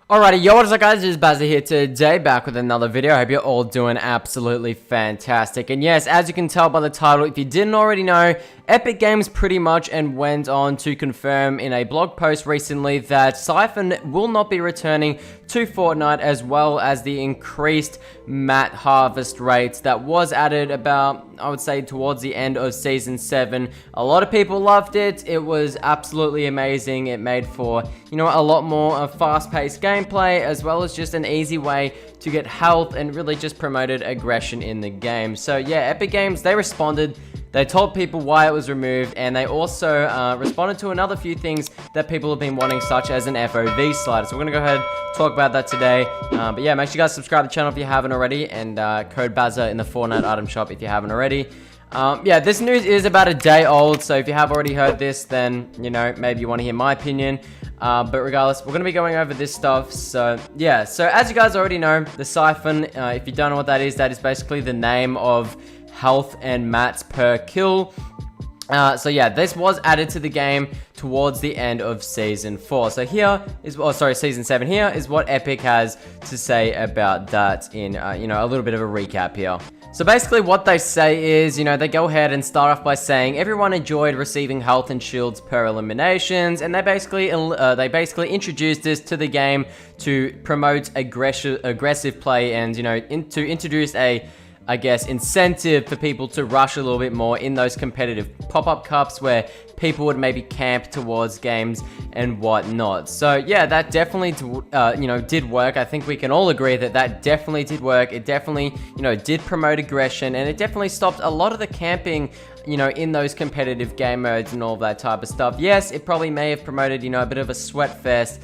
Alrighty, yo, what is up guys, it is Bazza here today, back with another video. I hope you're all doing absolutely fantastic. And yes, as you can tell by the title, if you didn't already know, Epic Games pretty much and went on to confirm in a blog post recently that Siphon will not be returning to Fortnite, as well as the increased mat harvest rates that was added about, I would say, towards the end of Season 7. A lot of people loved it. It was absolutely amazing. It made for, a lot more fast-paced gameplay, as well as just an easy way to get health, and really just promoted aggression in the game. So yeah, Epic Games, they responded. They told people why it was removed, and they also responded to another few things that people have been wanting, such as an FOV slider. So we're going to go ahead and talk about that today. But yeah, make sure you guys subscribe to the channel if you haven't already, and code Bazza in the Fortnite item shop if you haven't already. Yeah, this news is about a day old, so if you have already heard this, then, maybe you want to hear my opinion. But regardless, we're going to be going over this stuff. So yeah, so as you guys already know, the Siphon, if you don't know what that is basically the name of health and mats per kill. So yeah, this was added to the game towards the end of Season 4. So here is, Season 7. Here is what Epic has to say about that in, a little bit of a recap here. So basically what they say is, they go ahead and start off by saying everyone enjoyed receiving health and shields per eliminations, and they basically introduced this to the game to promote aggressive play, and, to introduce a, I guess, incentive for people to rush a little bit more in those competitive pop-up cups where people would maybe camp towards games and whatnot. So yeah, that definitely, did work. I think we can all agree that that definitely did work. It definitely, did promote aggression, and it definitely stopped a lot of the camping, in those competitive game modes and all that type of stuff. Yes, it probably may have promoted, a bit of a sweat fest,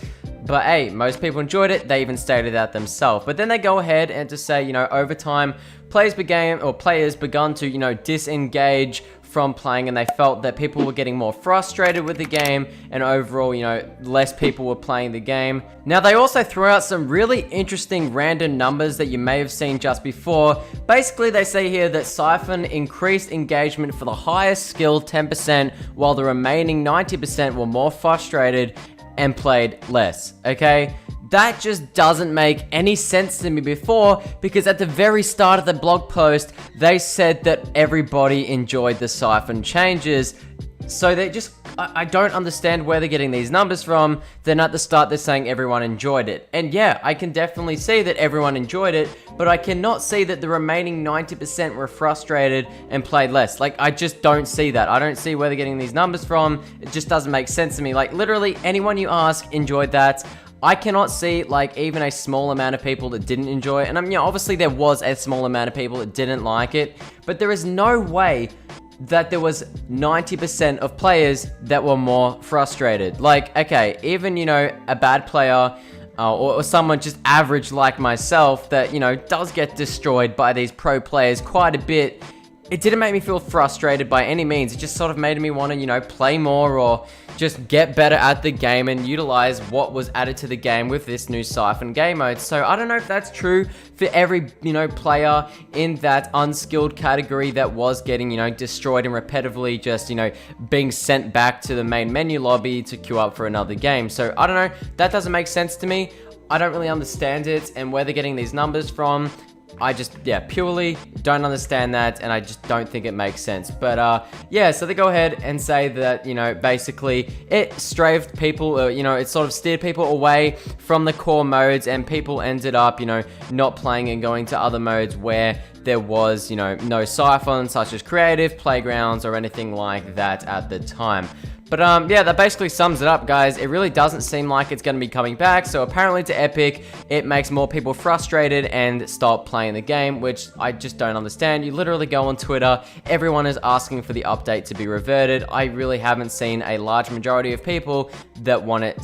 but hey, most people enjoyed it. They even stated that themselves. But then they go ahead and to say, over time, players begun to, disengage from playing, and they felt that people were getting more frustrated with the game, and overall, less people were playing the game. Now, they also threw out some really interesting random numbers that you may have seen just before. Basically, they say here that Siphon increased engagement for the highest skill 10%, while the remaining 90% were more frustrated and played less, okay? That just doesn't make any sense to me before, because at the very start of the blog post, they said that everybody enjoyed the Siphon changes. So they just, I don't understand where they're getting these numbers from. Then at the start, they're saying everyone enjoyed it. And yeah, I can definitely see that everyone enjoyed it, but I cannot see that the remaining 90% were frustrated and played less. Like, I just don't see that. I don't see where they're getting these numbers from. It just doesn't make sense to me. Like, literally anyone you ask enjoyed that. I cannot see, like, even a small amount of people that didn't enjoy it. And obviously there was a small amount of people that didn't like it, but there is no way that there was 90% of players that were more frustrated. Like, okay, even, a bad player, or someone just average like myself that, does get destroyed by these pro players quite a bit, it didn't make me feel frustrated by any means. It just sort of made me want to, play more, or just get better at the game and utilize what was added to the game with this new Siphon game mode. So I don't know if that's true for every, player in that unskilled category that was getting, destroyed and repetitively just, being sent back to the main menu lobby to queue up for another game. So I don't know. That doesn't make sense to me. I don't really understand it and where they're getting these numbers from. I just, purely don't understand that, and I just don't think it makes sense. But, yeah, so they go ahead and say that, basically it strafed people, it sort of steered people away from the core modes, and people ended up, not playing and going to other modes where there was, no Siphon, such as creative, playgrounds, or anything like that at the time. But, yeah, that basically sums it up, guys. It really doesn't seem like it's going to be coming back. So, apparently to Epic, it makes more people frustrated and stop playing the game, which I just don't understand. You literally go on Twitter, everyone is asking for the update to be reverted. I really haven't seen a large majority of people that want it,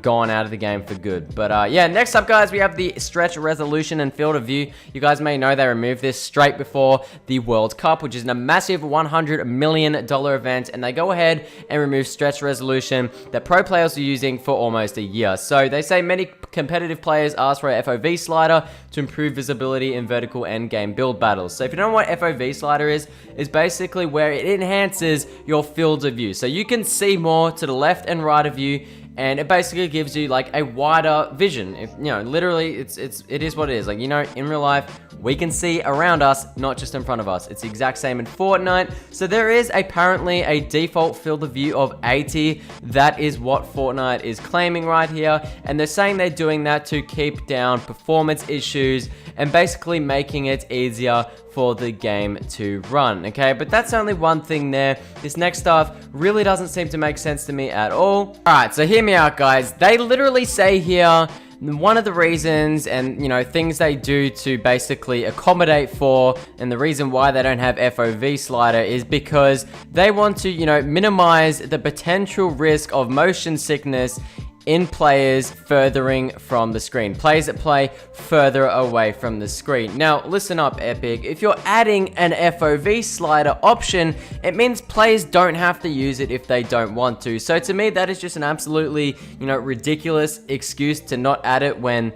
gone out of the game for good. But, yeah, next up, guys, we have the stretch resolution and field of view. You guys may know they removed this straight before the World Cup, which is a massive $100 million event, and they go ahead and remove stretch resolution that pro players are using for almost a year. So they say many competitive players ask for a FOV slider to improve visibility in vertical end game build battles. So if you don't know what FOV slider is basically where it enhances your fields of view. So you can see more to the left and right of you and it basically gives you like a wider vision. Literally, it is what it is. Like, in real life, we can see around us, not just in front of us. It's the exact same in Fortnite. So there is apparently a default field of view of 80. That is what Fortnite is claiming right here, and they're saying they're doing that to keep down performance issues and basically making it easier for the game to run, okay? But that's only one thing there. This next stuff really doesn't seem to make sense to me at all. Alright, so hear me out, guys. They literally say here, one of the reasons and, things they do to basically accommodate for, and the reason why they don't have FOV slider is because they want to, minimize the potential risk of motion sickness in players furthering from the screen. Players that play further away from the screen. Now, listen up, Epic. If you're adding an FOV slider option, it means players don't have to use it if they don't want to. So to me, that is just an absolutely, ridiculous excuse to not add it when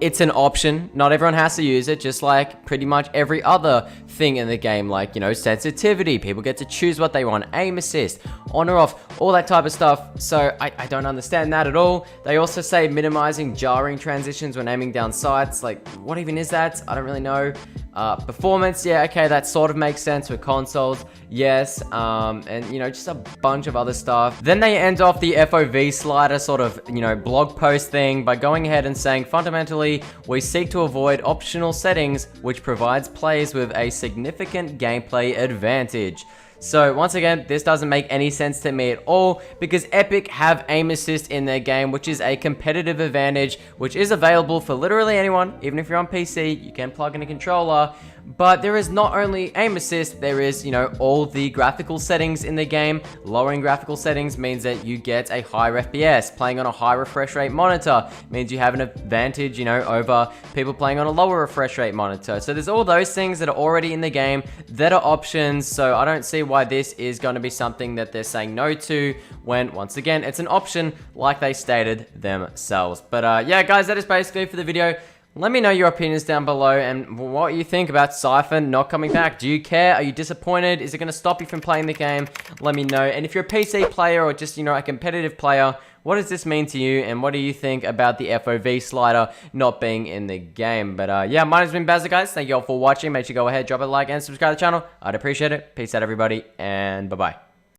it's an option. Not everyone has to use it, just like pretty much every other thing in the game, like, sensitivity. People get to choose what they want, aim assist, on or off, all that type of stuff. So I don't understand that at all. They also say minimizing jarring transitions when aiming down sights. Like, what even is that? I don't really know. Performance, yeah, okay, that sort of makes sense with consoles, yes, and just a bunch of other stuff. Then they end off the FOV slider sort of, blog post thing by going ahead and saying, fundamentally, we seek to avoid optional settings, which provides players with a significant gameplay advantage. So once again, this doesn't make any sense to me at all, because Epic have aim assist in their game, which is a competitive advantage, which is available for literally anyone. Even if you're on PC, you can plug in a controller. But there is not only aim assist, there is, all the graphical settings in the game. Lowering graphical settings means that you get a higher FPS. Playing on a high refresh rate monitor means you have an advantage, over people playing on a lower refresh rate monitor. So there's all those things that are already in the game that are options. So I don't see why this is going to be something that they're saying no to, when once again, it's an option like they stated themselves. But yeah, guys, that is basically for the video. Let me know your opinions down below and what you think about Siphon not coming back. Do you care? Are you disappointed? Is it going to stop you from playing the game? Let me know. And if you're a PC player or just, a competitive player, what does this mean to you? And what do you think about the FOV slider not being in the game? But yeah, my name's been Bazza, guys. Thank you all for watching. Make sure you go ahead, drop a like, and subscribe to the channel. I'd appreciate it. Peace out, everybody, and bye-bye.